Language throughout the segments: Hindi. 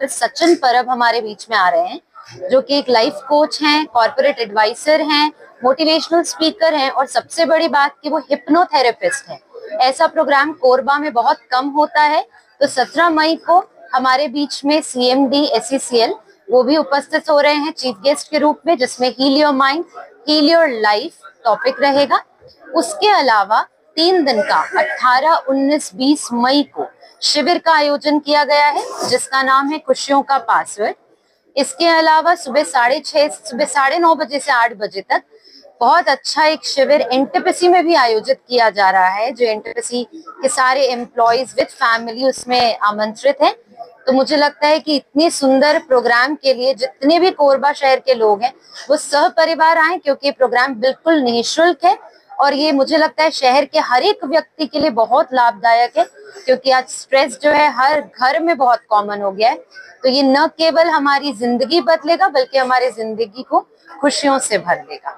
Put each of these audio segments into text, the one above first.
डॉक्टर सचिन परब हमारे बीच में आ रहे हैं, जो कि एक लाइफ कोच हैं, कॉर्पोरेट एडवाइजर हैं, मोटिवेशनल स्पीकर हैं और सबसे बड़ी बात कि वो हिप्नोथेरेपिस्ट हैं। ऐसा प्रोग्राम कोरबा में बहुत कम होता है। तो 17 मई को हमारे बीच में CMD SECL वो भी उपस्थित हो रहे हैं चीफ गेस्ट के रूप में, जिसमें heal your mind heal your life topic रहेगा। उसके अलावा 3 दिन का 18, 19, 20 मई को शिविर का आयोजन किया गया है, जिसका नाम है खुशियों का पासवर्ड। इसके अलावा सुबह 9:30 बजे से 8 बजे तक बहुत अच्छा एक शिविर एनटीपीसी में भी आयोजित किया जा रहा है, जो एनटीपीसी के सारे एम्प्लॉयज विद फैमिली उसमें आमंत्रित हैं। तो मुझे लगता है कि इतनी सुंदर प्रोग्राम के लिए जितने भी कोरबा शहर के लोग हैं वो सहपरिवार आए, क्योंकि ये प्रोग्राम बिल्कुल निःशुल्क है और ये मुझे लगता है शहर के हर एक व्यक्ति के लिए बहुत लाभदायक है, क्योंकि आज स्ट्रेस जो है हर घर में बहुत कॉमन हो गया है। तो ये न केवल हमारी जिंदगी बदलेगा बल्कि हमारी जिंदगी को खुशियों से भर देगा।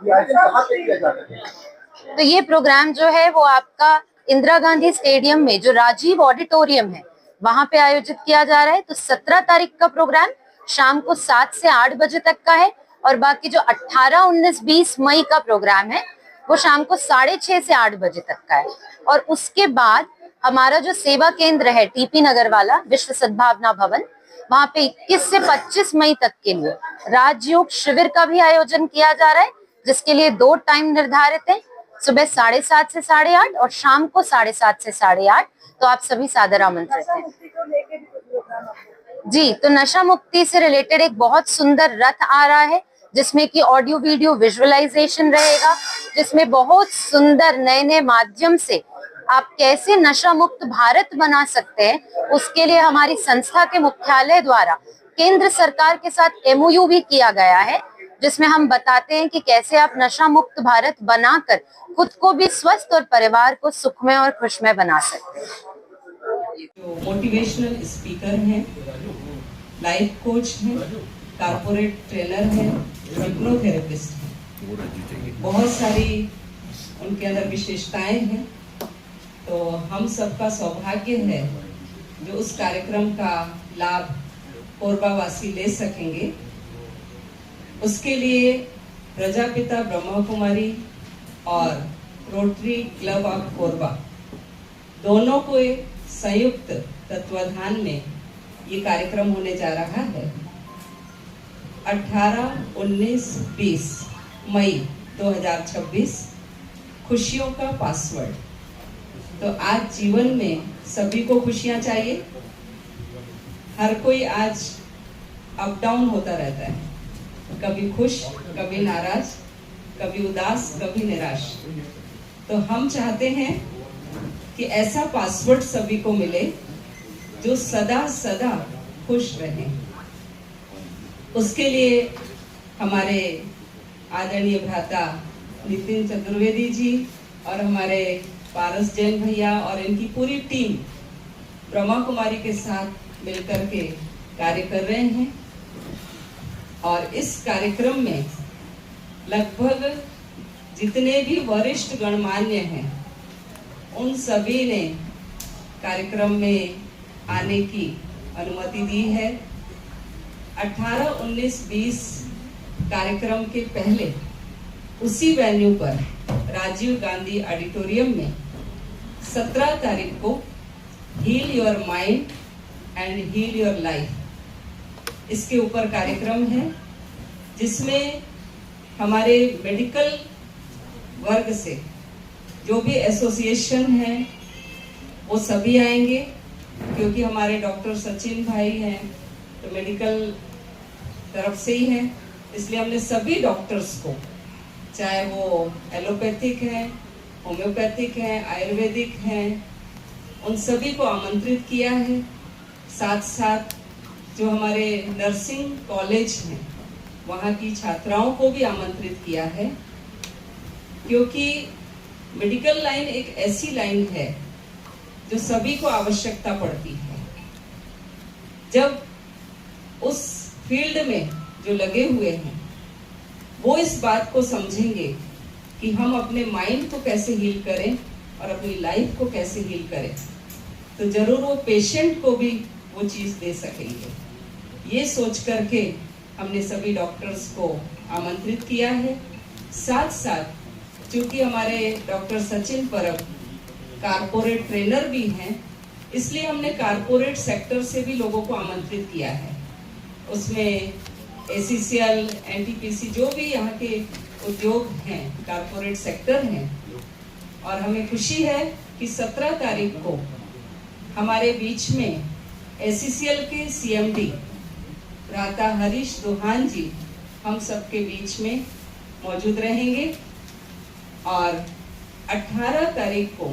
तो ये प्रोग्राम जो है वो आपका इंदिरा गांधी स्टेडियम में, जो राजीव ऑडिटोरियम है, वहां पे आयोजित किया जा रहा है। तो 17 तारीख का प्रोग्राम शाम को 7 से 8 बजे तक का है और बाकी जो 18, 19, 20 मई का प्रोग्राम है वो शाम को 6:30 से 8 बजे तक का है। और उसके बाद हमारा जो सेवा केंद्र है TP नगर वाला विश्व सद्भावना भवन, वहां पे 21 से 25 मई तक के लिए राजयोग शिविर का भी आयोजन किया जा रहा है, जिसके लिए 2 टाइम निर्धारित है, सुबह 7:30 से 8:30 और शाम को 7:30 से 8:30। तो आप सभी सादर आमंत्रित हैं। जी, तो नशा मुक्ति से रिलेटेड एक बहुत सुंदर रथ आ रहा है, जिसमें कि ऑडियो वीडियो विजुअलाइजेशन रहेगा, जिसमें बहुत सुंदर नए नए माध्यम से आप कैसे नशा मुक्त भारत बना सकते हैं, उसके लिए हमारी संस्था के मुख्यालय द्वारा केंद्र सरकार के साथ MOU भी किया गया है, जिसमें हम बताते हैं कि कैसे आप नशा मुक्त भारत बनाकर खुद को भी स्वस्थ और परिवार को सुखमय और खुशमय बना सकते हैं। जो मोटिवेशनल स्पीकर हैं, लाइफ कोच हैं, कॉर्पोरेट ट्रेनर हैं, हिप्नोथेरेपिस्ट हैं, बहुत सारी उनके अंदर विशेषताएं हैं। तो हम सबका सौभाग्य है जो उस कार्यक्रम का लाभ कोरबावासी ले सकेंगे। उसके लिए प्रजापिता ब्रह्मा कुमारी और रोटरी क्लब ऑफ कोरबा दोनों को संयुक्त तत्वाधान में ये कार्यक्रम होने जा रहा है। 18, 19, 20 मई 2026 खुशियों का पासवर्ड। तो आज जीवन में सभी को खुशियां चाहिए। हर कोई आज अप डाउन होता रहता है, कभी खुश, कभी नाराज, कभी उदास, कभी निराश। तो हम चाहते हैं कि ऐसा पासवर्ड सभी को मिले जो सदा सदा खुश रहे। उसके लिए हमारे आदरणीय भ्राता नितिन चतुर्वेदी जी और हमारे पारस जैन भैया और इनकी पूरी टीम ब्रह्मा कुमारी के साथ मिलकर के कार्य कर रहे हैं। और इस कार्यक्रम में लगभग जितने भी वरिष्ठ गणमान्य हैं उन सभी ने कार्यक्रम में आने की अनुमति दी है। 18, 19, 20 कार्यक्रम के पहले उसी वेन्यू पर राजीव गांधी ऑडिटोरियम में 17 तारीख को heal your mind and heal your life, इसके ऊपर कार्यक्रम है, जिसमें हमारे मेडिकल वर्ग से जो भी एसोसिएशन है वो सभी आएंगे, क्योंकि हमारे डॉक्टर सचिन भाई हैं तो मेडिकल तरफ से ही हैं। इसलिए हमने सभी डॉक्टर्स को, चाहे वो एलोपैथिक हैं, होम्योपैथिक हैं, आयुर्वेदिक हैं, उन सभी को आमंत्रित किया है। साथ साथ जो हमारे नर्सिंग कॉलेज हैं वहाँ की छात्राओं को भी आमंत्रित किया है, क्योंकि मेडिकल लाइन एक ऐसी लाइन है जो सभी को आवश्यकता पड़ती है। जब उस फील्ड में जो लगे हुए हैं वो इस बात को समझेंगे कि हम अपने माइंड को कैसे हील करें और अपनी लाइफ को कैसे हील करें, तो जरूर वो पेशेंट को भी वो चीज दे सकेंगे। ये सोच करके हमने सभी डॉक्टर्स को आमंत्रित किया है। साथ साथ चूंकि हमारे डॉक्टर सचिन परब कारपोरेट ट्रेनर भी हैं, इसलिए हमने कारपोरेट सेक्टर से भी लोगों को आमंत्रित किया है। उसमें ACCL, NTPC जो भी यहाँ के उद्योग हैं, कारपोरेट सेक्टर हैं। और हमें खुशी है कि 17 तारीख को हमारे बीच में ACCL के CMD भ्राता हरीश दुहान जी हम सबके बीच में मौजूद रहेंगे। और 18 तारीख को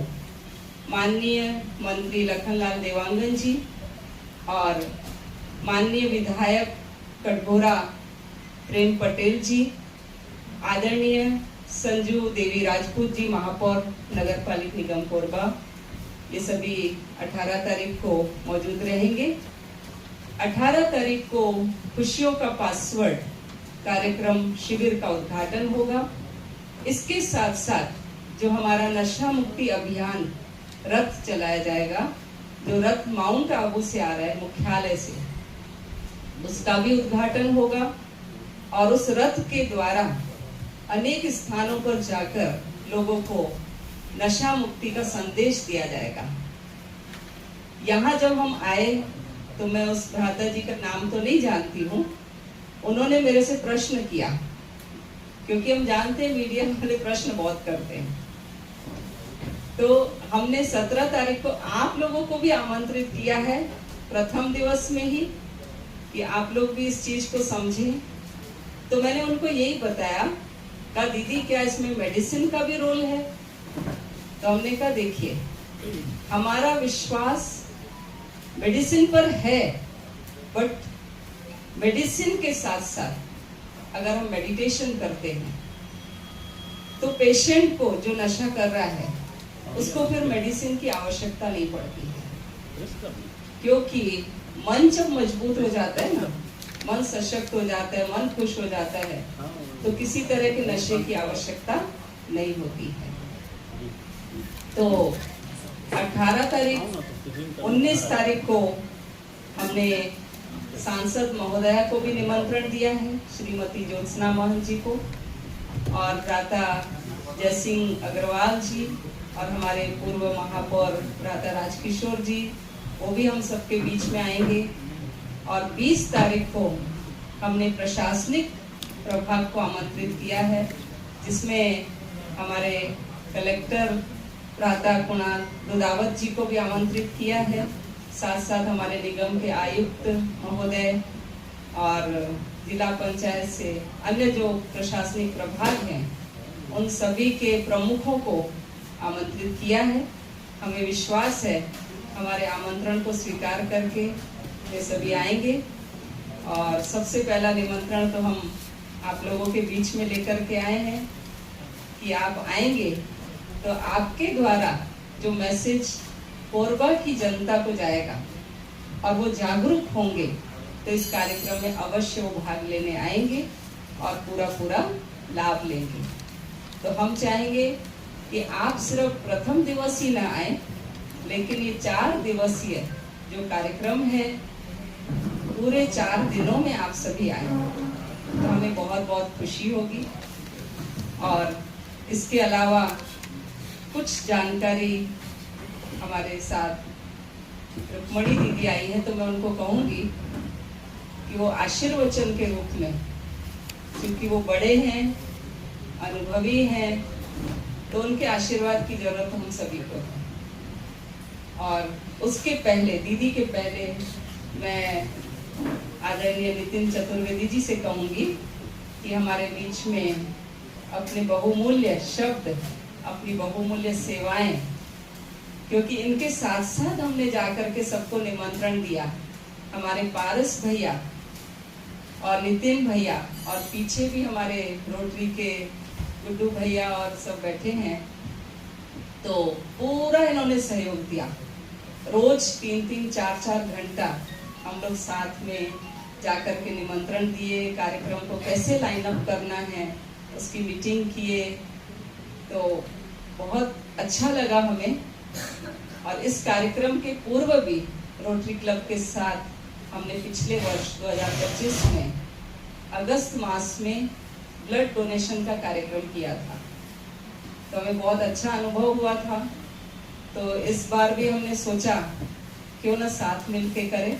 माननीय मंत्री लखनलाल देवांगन जी और माननीय विधायक कटघोरा प्रेम पटेल जी, आदरणीय संजू देवी राजपूत जी महापौर नगर पालिक निगम कोरबा, ये सभी 18 तारीख को मौजूद रहेंगे। 18 तारीख को खुशियों का पासवर्ड कार्यक्रम शिविर का उद्घाटन होगा। इसके साथ साथ जो हमारा नशा मुक्ति अभियान रथ चलाया जाएगा, जो रथ माउंट आबू से आ रहा है मुख्यालय से, उसका भी उद्घाटन होगा। और उस रथ के द्वारा अनेक स्थानों पर जाकर लोगों को नशा मुक्ति का संदेश दिया जाएगा। यहाँ जब हम आए तो मैं उस भ्राता जी का नाम तो नहीं जानती हूँ, उन्होंने मेरे से प्रश्न किया, क्योंकि हम जानते हैं मीडिया वाले प्रश्न बहुत करते हैं। तो हमने 17 तारीख को आप लोगों को भी आमंत्रित किया है, प्रथम दिवस में ही, कि आप लोग भी इस चीज को समझें। तो मैंने उनको यही बताया, कहा दीदी क्या इसमें मेडिसिन का भी रोल है? तो हमने कहा देखिए, हमारा विश्वास मेडिसिन पर है, बट मेडिसिन के साथ साथ अगर हम मेडिटेशन करते हैं तो पेशेंट को जो नशा कर रहा है उसको फिर मेडिसिन की आवश्यकता नहीं पड़ती है, क्योंकि मन जब मजबूत हो जाता है ना, मन सशक्त हो जाता है, मन खुश हो जाता है, तो किसी तरह के नशे की आवश्यकता नहीं होती है। तो 18 तारीख, 19 तारीख को हमने सांसद महोदया को भी निमंत्रण दिया है, श्रीमती ज्योत्सना महंत जी को, और भ्राता जयसिंह अग्रवाल जी, और हमारे पूर्व महापौर भ्राता राजकिशोर जी, वो भी हम सबके बीच में आएंगे। और 20 तारीख को हमने प्रशासनिक प्रभाग को आमंत्रित किया है, जिसमें हमारे कलेक्टर भ्राता कुणाल रुदावत जी को भी आमंत्रित किया है, साथ साथ हमारे निगम के आयुक्त महोदय और जिला पंचायत से अन्य जो प्रशासनिक प्रभाग हैं, उन सभी के प्रमुखों को आमंत्रित किया है। हमें विश्वास है हमारे आमंत्रण को स्वीकार करके वे सभी आएंगे। और सबसे पहला निमंत्रण तो हम आप लोगों के बीच में लेकर के आए हैं कि आप आएंगे तो आपके द्वारा जो मैसेज कोरबा की जनता को जाएगा और वो जागरूक होंगे, तो इस कार्यक्रम में अवश्य वो भाग लेने आएंगे और पूरा लाभ लेंगे। तो हम चाहेंगे कि आप सिर्फ प्रथम दिवस ही ना आए, लेकिन ये 4 दिवसीय जो कार्यक्रम है, पूरे 4 दिनों में आप सभी आए, तो हमें बहुत बहुत खुशी होगी। और इसके अलावा कुछ जानकारी हमारे साथ रुक्मणी दीदी आई है, तो मैं उनको कहूंगी कि वो आशीर्वचन के रूप में, क्योंकि वो बड़े हैं, अनुभवी हैं, तो उनके आशीर्वाद की जरूरत हम सभी को है। और उसके पहले, दीदी के पहले, मैं आदरणीय नितिन चतुर्वेदी जी से कहूंगी कि हमारे बीच में अपने बहुमूल्य शब्द, अपनी बहुमूल्य सेवाएं, क्योंकि इनके साथ साथ हमने जाकर के सबको निमंत्रण दिया, हमारे पारस भैया और नितिन भैया, और पीछे भी हमारे रोटरी के गुड्डू भैया और सब बैठे हैं, तो पूरा इन्होंने सहयोग दिया। रोज 3-3, 4-4 घंटा हम लोग साथ में जाकर के निमंत्रण दिए, कार्यक्रम को कैसे लाइन अप करना है उसकी मीटिंग किए, तो बहुत अच्छा लगा हमें। और इस कार्यक्रम के पूर्व भी रोटरी क्लब के साथ हमने पिछले वर्ष 2025 में अगस्त मास में ब्लड डोनेशन का कार्यक्रम किया था, तो हमें बहुत अच्छा अनुभव हुआ था। तो इस बार भी हमने सोचा क्यों ना साथ मिलके करें,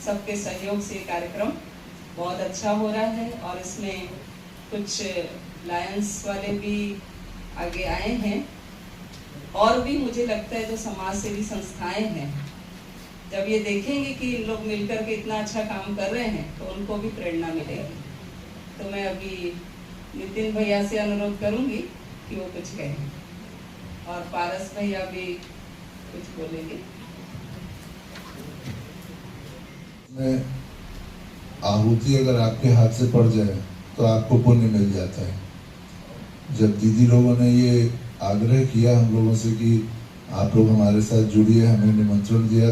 सबके सहयोग से ये कार्यक्रम बहुत अच्छा हो रहा है। और इसमें कुछ लायंस वाले भी आगे आए हैं, और भी मुझे लगता है जो समाज सेवी संस्थाएं हैं, जब ये देखेंगे कि इन लोग मिलकर के इतना अच्छा काम कर रहे हैं तो उनको भी प्रेरणा मिलेगी। तो मैं अभी नितिन भैया से अनुरोध करूंगी कि वो कुछ कहें, और पारस भैया भी कुछ बोलेंगे। में आहुति अगर आपके हाथ से पड़ जाए तो आपको पुण्य मिल जाता है। जब दीदी लोगों ने ये आग्रह किया हम लोगों से कि आप लोग हमारे साथ जुड़िए, हमें निमंत्रण दिया,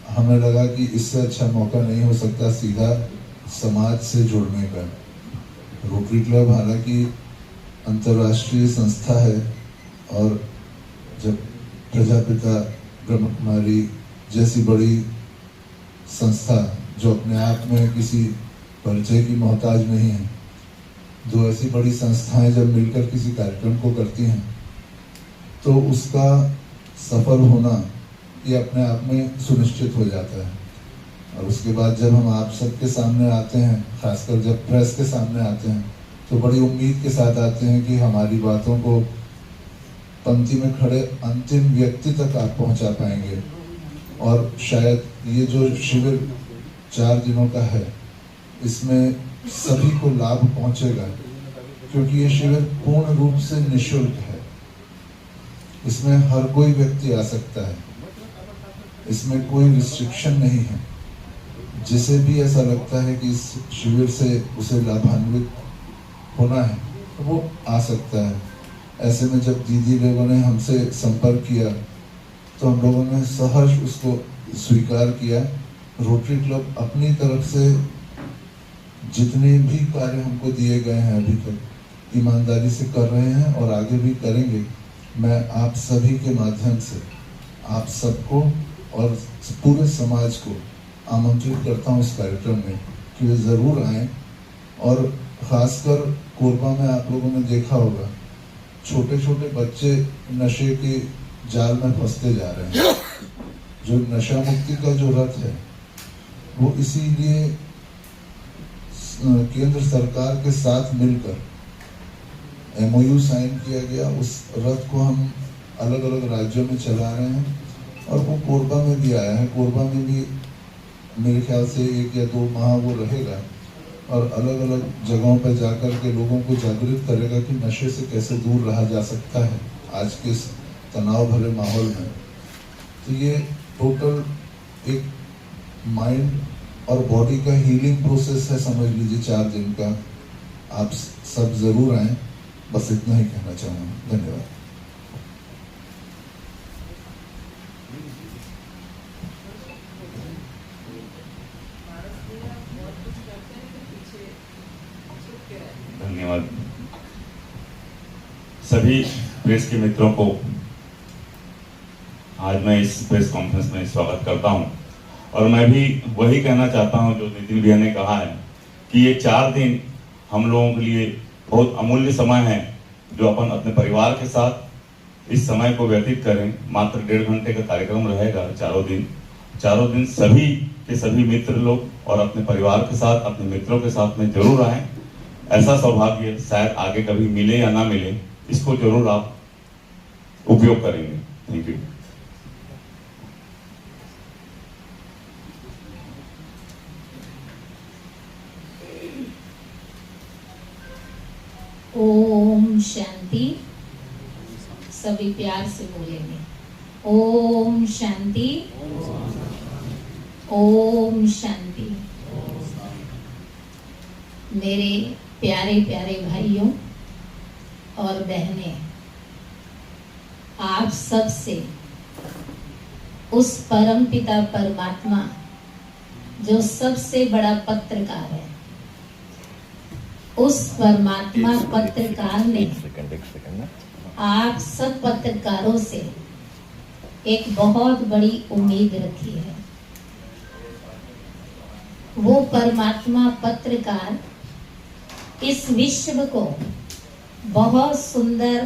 हमें लगा कि इससे अच्छा मौका नहीं हो सकता सीधा समाज से जुड़ने का। रोटरी क्लब हालांकि अंतर्राष्ट्रीय संस्था है, और जब प्रजापिता ब्रह्म कुमारी जैसी बड़ी संस्था जो अपने आप में किसी परिचय की मोहताज नहीं है, दो ऐसी बड़ी संस्थाएं जब मिलकर किसी कार्यक्रम को करती हैं तो उसका सफल होना ये अपने आप में सुनिश्चित हो जाता है। और उसके बाद जब हम आप सबके सामने आते हैं, खासकर जब प्रेस के सामने आते हैं, तो बड़ी उम्मीद के साथ आते हैं कि हमारी बातों को पंक्ति में खड़े अंतिम व्यक्ति तक आप पहुंचा पाएंगे। और शायद ये जो शिविर 4 दिनों का है, इसमें सभी को लाभ पहुंचेगा, क्योंकि ये शिविर पूर्ण रूप से निःशुल्क है। इसमें हर कोई व्यक्ति आ सकता है, इसमें कोई रिस्ट्रिक्शन नहीं है। जिसे भी ऐसा लगता है कि इस शिविर से उसे लाभान्वित होना है तो वो आ सकता है। ऐसे में जब दीदी लोगों ने हमसे संपर्क किया तो हम लोगों ने सहर्ष उसको स्वीकार किया। रोटरी क्लब अपनी तरफ से जितने भी कार्य हमको दिए गए हैं अभी तक ईमानदारी से कर रहे हैं और आगे भी करेंगे। मैं आप सभी के माध्यम से आप सबको और पूरे समाज को आमंत्रित करता हूँ इस कार्यक्रम में कि वे ज़रूर आएं। और ख़ासकर कोरबा में आप लोगों ने देखा होगा, छोटे छोटे बच्चे नशे के जाल में फंसते जा रहे हैं। जो नशा मुक्ति का जो रथ है वो इसीलिए केंद्र सरकार के साथ मिलकर MOU साइन किया गया। उस रथ को हम अलग अलग राज्यों में चला रहे हैं और वो कोरबा में भी आया है। कोरबा में भी मेरे ख्याल से 1 या 2 माह वो रहेगा और अलग अलग जगहों पर जाकर के लोगों को जागृत करेगा कि नशे से कैसे दूर रहा जा सकता है आज के इस तनाव भरे माहौल में। तो ये टोटल एक माइंड और बॉडी का हीलिंग प्रोसेस है, समझ लीजिए 4 दिन का। आप सब जरूर आएं, बस इतना ही कहना चाहूँगा। धन्यवाद। धन्यवाद सभी प्रेस के मित्रों को। आज मैं इस प्रेस कॉन्फ्रेंस में स्वागत करता हूं और मैं भी वही कहना चाहता हूं जो नितिन भैया ने कहा है कि ये 4 दिन हम लोगों के लिए बहुत अमूल्य समय है, जो अपन अपने परिवार के साथ इस समय को व्यतीत करें। मात्र 1.5 घंटे का कार्यक्रम रहेगा चारों दिन सभी के सभी मित्र लोग और अपने परिवार के साथ, अपने मित्रों के साथ में जरूर आएं। ऐसा सौभाग्य शायद आगे कभी मिले या ना मिले, इसको जरूर आप उपयोग करेंगे। Thank you. ओम शांति। सभी प्यार से बोलेंगे ओम शांति, ओम शांति। मेरे प्यारे प्यारे भाइयों और बहनें, आप सब से उस परम पिता परमात्मा जो सबसे बड़ा पत्रकार है, उस परमात्मा पत्रकार ने आप सब पत्रकारों से एक बहुत बड़ी उम्मीद रखी है। वो परमात्मा पत्रकार इस विश्व को बहुत सुंदर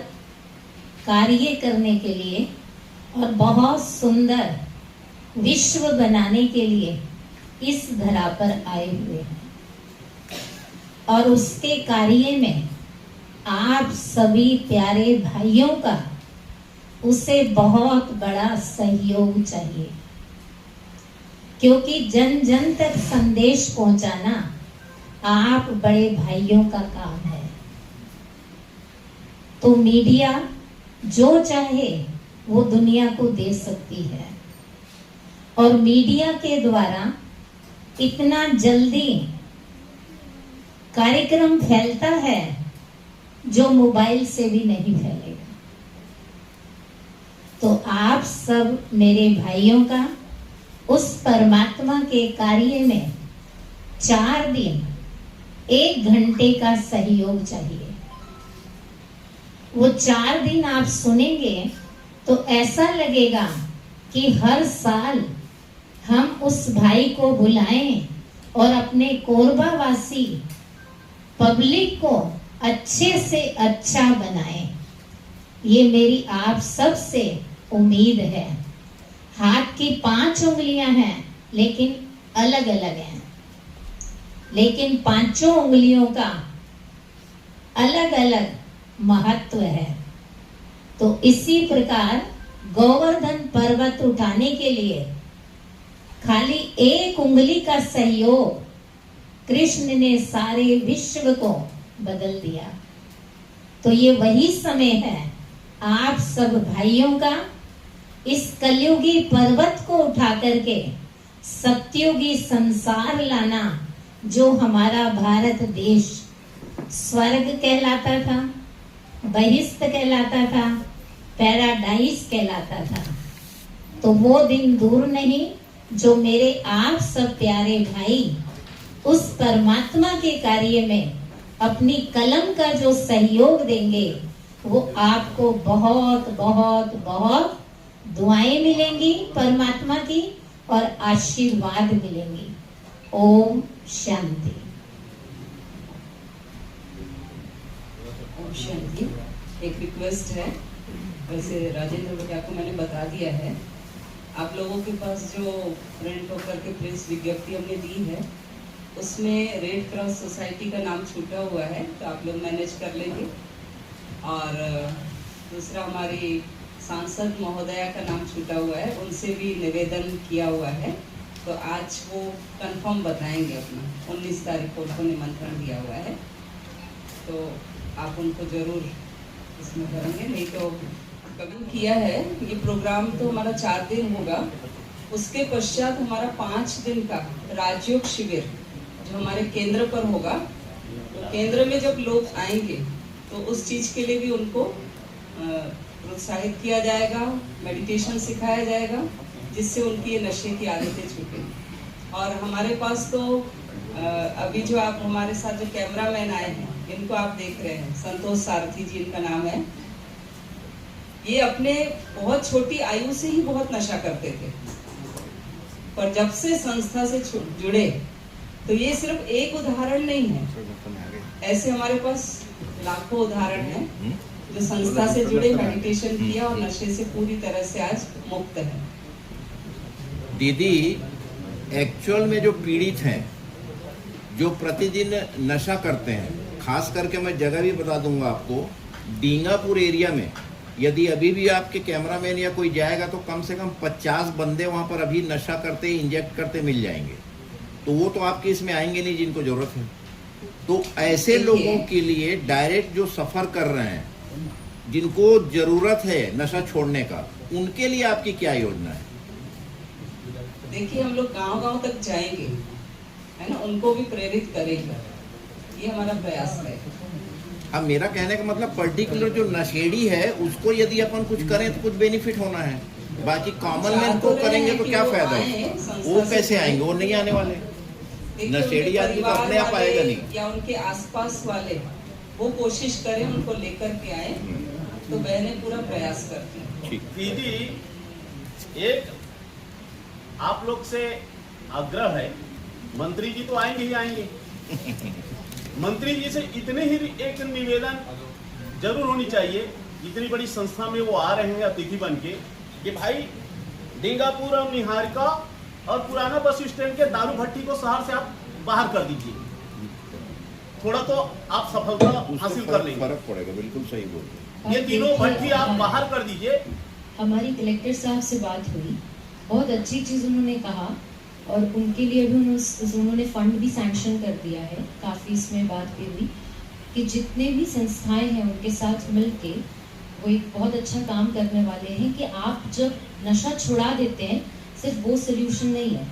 कार्य करने के लिए और बहुत सुंदर विश्व बनाने के लिए इस धरा पर आए हुए हैं, और उसके कार्य में आप सभी प्यारे भाइयों का उसे बहुत बड़ा सहयोग चाहिए, क्योंकि जन जन तक संदेश पहुंचाना आप बड़े भाइयों का काम है। तो मीडिया जो चाहे वो दुनिया को दे सकती है, और मीडिया के द्वारा इतना जल्दी कार्यक्रम फैलता है जो मोबाइल से भी नहीं फैलेगा। तो आप सब मेरे भाइयों का उस परमात्मा के कार्य में 4 दिन 1 घंटे का सहयोग चाहिए। वो 4 दिन आप सुनेंगे तो ऐसा लगेगा कि हर साल हम उस भाई को बुलाएं और अपने कोरबा वासी पब्लिक को अच्छे से अच्छा बनाएं। ये मेरी आप सब से उम्मीद है। हाथ की 5 उंगलियां हैं लेकिन अलग अलग हैं, लेकिन 5 उंगलियों का अलग अलग महत्व है। तो इसी प्रकार गोवर्धन पर्वत उठाने के लिए खाली 1 उंगली का सहयोग कृष्ण ने सारे विश्व को बदल दिया। तो ये वही समय है आप सब भाइयों का इस कलयुगी पर्वत को उठा करके सत्युगी संसार लाना, जो हमारा भारत देश स्वर्ग कहलाता था, बहिष्ठ कहलाता था, पैराडाइज कहलाता था। तो वो दिन दूर नहीं जो मेरे आप सब प्यारे भाई उस परमात्मा के कार्य में अपनी कलम का जो सहयोग देंगे, वो आपको बहुत बहुत बहुत दुआएं मिलेंगी परमात्मा की और आशीर्वाद मिलेंगी। ओम शांति। ओम शांति। एक रिक्वेस्ट है, वैसे राजेंद्र भैया को मैंने बता दिया है, आप लोगों के पास जो प्रिंट होकर के प्रेस विज्ञप्ति हमने दी है उसमें रेड क्रॉस सोसाइटी का नाम छूटा हुआ है, तो आप लोग मैनेज कर लेंगे। और दूसरा हमारी सांसद महोदया का नाम छूटा हुआ है, उनसे भी निवेदन किया हुआ है, तो आज वो कंफर्म बताएंगे अपना। 19 तारीख को उनको निमंत्रण दिया हुआ है, तो आप उनको जरूर इसमें करेंगे। नहीं तो कभी किया है ये प्रोग्राम तो हमारा 4 दिन होगा, उसके पश्चात हमारा 5 दिन का राजयोग शिविर जो हमारे केंद्र पर होगा। तो केंद्र में जब लोग आएंगे तो उस चीज के लिए भी उनको प्रोत्साहित किया जाएगा, मेडिटेशन सिखाया जाएगा, जिससे उनकी ये नशे की आदतें छूटे। और हमारे पास तो अभी जो आप हमारे साथ जो कैमरामैन आए हैं, इनको आप देख रहे हैं, संतोष सारथी जी इनका नाम है। ये अपने बहुत छोटी आयु से ही बहुत नशा करते थे, पर जब से संस्था से जुड़े तो ये सिर्फ एक उदाहरण नहीं है, ऐसे हमारे पास लाखों उदाहरण हैं जो संस्था से जुड़े, मेडिटेशन किया और नशे से पूरी तरह से आज मुक्त है। दीदी, एक्चुअल में जो पीड़ित हैं, जो प्रतिदिन नशा करते हैं, खास करके मैं जगह भी बता दूंगा आपको, डींगापुर एरिया में यदि अभी भी आपके कैमरामैन या कोई जाएगा तो कम से कम 50 बंदे वहां पर अभी नशा करते, इंजेक्ट करते मिल जाएंगे। तो वो तो आपके इसमें आएंगे नहीं जिनको जरूरत है। तो ऐसे लोगों के लिए डायरेक्ट जो सफर कर रहे हैं, जिनको जरूरत है नशा छोड़ने का, उनके लिए आपकी क्या योजना है? देखिए, हम लोग गांव-गांव तक जाएंगे, है ना, उनको भी प्रेरित करेंगे, ये हमारा प्रयास है। अब मेरा कहने का मतलब पर्टिकुलर जो नशेड़ी है उसको यदि अपन कुछ करें तो कुछ बेनिफिट होना है, बाकी कॉमन मैन को करेंगे तो क्या फायदा है? वो कैसे आएंगे? वो नहीं आने वाले। नशेड़ी आदमी तो अपने आप आएगा नहीं, या उनके आसपास वाले वो कोशिश करें उनको लेकर के आए, तो बहनें पूरा प्रयास करती हैं। दीदी, एक आप लोग से आग्रह है मंत्री जी तो आएंगे ही आएंगे। मंत्री जी से इतने ही एक निवेदन जरूर होनी चाहिए, इतनी बड़ी संस्था में वो आ रहे हैं अतिथि बन के, कि भाई डिंगापुर और निहारिका और पुराना बस स्टैंड के दारू भट्टी को शहर से आप बाहर कर दीजिए, थोड़ा तो आप सफलता हासिल कर लेंगे। फर्क पड़ेगा, बिल्कुल सही बोल रहे हैं। ये तीनों भट्टी आप बाहर कर दीजिए। हमारी कलेक्टर साहब से बात हुई, बहुत अच्छी चीज़ उन्होंने कहा, और उनके लिए भी उन्होंने फंड भी सैंक्शन कर दिया है। काफ़ी इसमें बात भी हुई कि जितने भी संस्थाएं हैं उनके साथ मिलके वो एक बहुत अच्छा काम करने वाले हैं कि आप जब नशा छुड़ा देते हैं, सिर्फ वो सोल्यूशन नहीं है,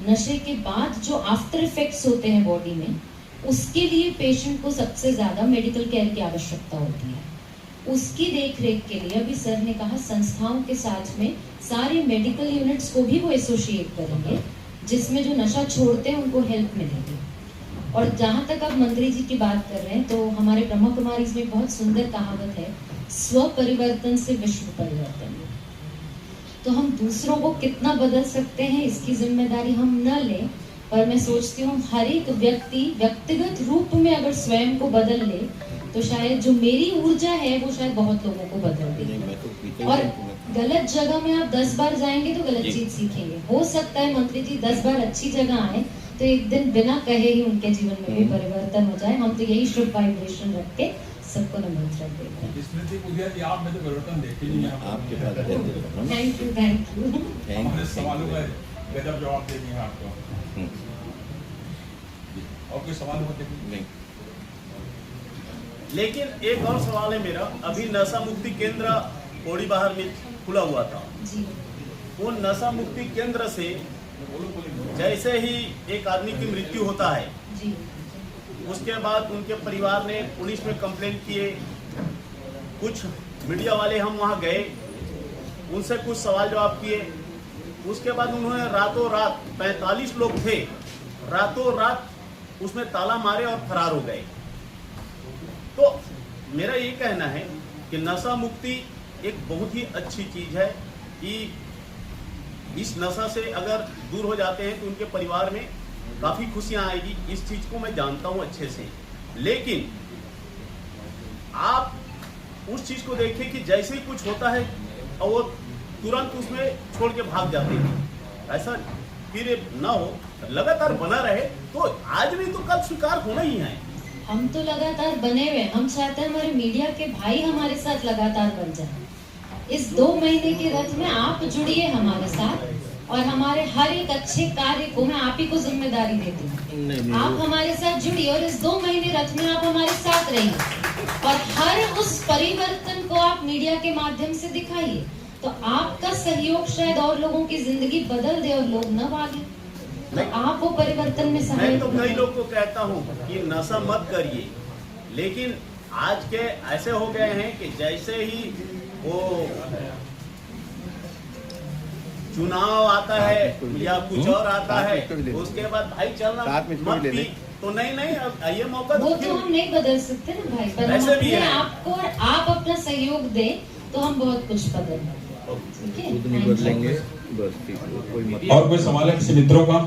नशे के बाद जो आफ्टर इफेक्ट्स होते हैं बॉडी में, उसके लिए पेशेंट को सबसे ज़्यादा मेडिकल केयर की आवश्यकता होती है। उसकी देख रेख के लिए अभी सर ने कहा संस्थाओं के साथ में सारे मेडिकल यूनिट्स को भी वो एसोसिएट करेंगे, जिसमें जो नशा छोड़ते हैं उनको हेल्प मिलेगी। और जहाँ तक आप मंत्री जी की बात कर रहे हैं, तो हमारे ब्रह्मा कुमारी में बहुत सुंदर कहावत है, स्व परिवर्तन से विश्व परिवर्तन। तो हम दूसरों को कितना बदल सकते हैं इसकी जिम्मेदारी हम न लें, पर मैं सोचती हूँ हर एक व्यक्ति व्यक्तिगत रूप में अगर स्वयं को बदल ले, तो शायद जो मेरी ऊर्जा है वो शायद बहुत लोगों को बदल देगी। और गलत जगह में आप 10 बार जाएंगे तो गलत चीज सीखेंगे। हो सकता है मंत्री जी 10 बार अच्छी जगह आए तो एक दिन बिना कहे ही उनके जीवन में भी परिवर्तन हो जाए। हम तो यही शुभ वाइब्रेशन रख के सबको निमंत्रण देते हैं। स्मृति पुजिया जी, आप में तो परिवर्तन देखे ही नहीं है आपके पास थैंक यू, थैंक यू। हमारे सवालों का गजब जवाब दे दिए आपको। और कोई सवाल हो नहीं? लेकिन एक और सवाल है मेरा, अभी नशा मुक्ति केंद्र पौड़ी बाहर में खुला हुआ था जी। वो नशा मुक्ति केंद्र से जैसे ही एक आदमी की मृत्यु होता है जी, उसके बाद उनके परिवार ने पुलिस में कंप्लेंट किए, कुछ मीडिया वाले हम वहां गए, उनसे कुछ सवाल जवाब किए, उसके बाद उन्होंने रातों रात 45 लोग थे, रातों रात उसमें ताला मारे और फरार हो गए। तो मेरा ये कहना है कि नशा मुक्ति एक बहुत ही अच्छी चीज है कि इस नशा से अगर दूर हो जाते हैं तो उनके परिवार में काफी खुशियां आएगी। इस चीज को मैं जानता हूं अच्छे से, लेकिन आप उस चीज को देखें कि जैसे ही कुछ होता है और वो तुरंत उसमें छोड़ के भाग जाते हैं। ऐसा फिर ना हो, लगातार बना रहे तो आज नहीं तो कल स्वीकार होना ही है। हम तो लगातार बने हुए, हम चाहते हैं हमारे मीडिया के भाई हमारे साथ लगातार बन जाए। इस 2 महीने के रथ में आप जुड़िए हमारे साथ, और हमारे हर एक अच्छे कार्य को मैं आप ही को जिम्मेदारी देती हूँ। आप हमारे साथ जुड़िए और इस 2 महीने रथ में आप हमारे साथ रहिए और हर उस परिवर्तन को आप मीडिया के माध्यम से दिखाइए। तो आपका सहयोग शायद और लोगों की जिंदगी बदल दे और लोग न भागे, तो आप वो परिवर्तन में मैं सहायक तो बनिए। कई लोग को कहता हूँ कि नशा मत करिए, लेकिन आज के ऐसे हो गए हैं कि जैसे ही वो चुनाव आता है या कुछ और आता है, उसके बाद भाई चलना मत पी, तो नहीं अब ये मौका वो तो हम नहीं बदल सकते ना भाई, पर हम ऐसे भी अपने है। आपको और आप अपना सहयोग दें तो हम बहुत कुछ बदल। ठीक है, खुद नहीं बदलेंगे बस, ठीक है, कोई मतलब और कोई सवाल है किसी मित्रों का?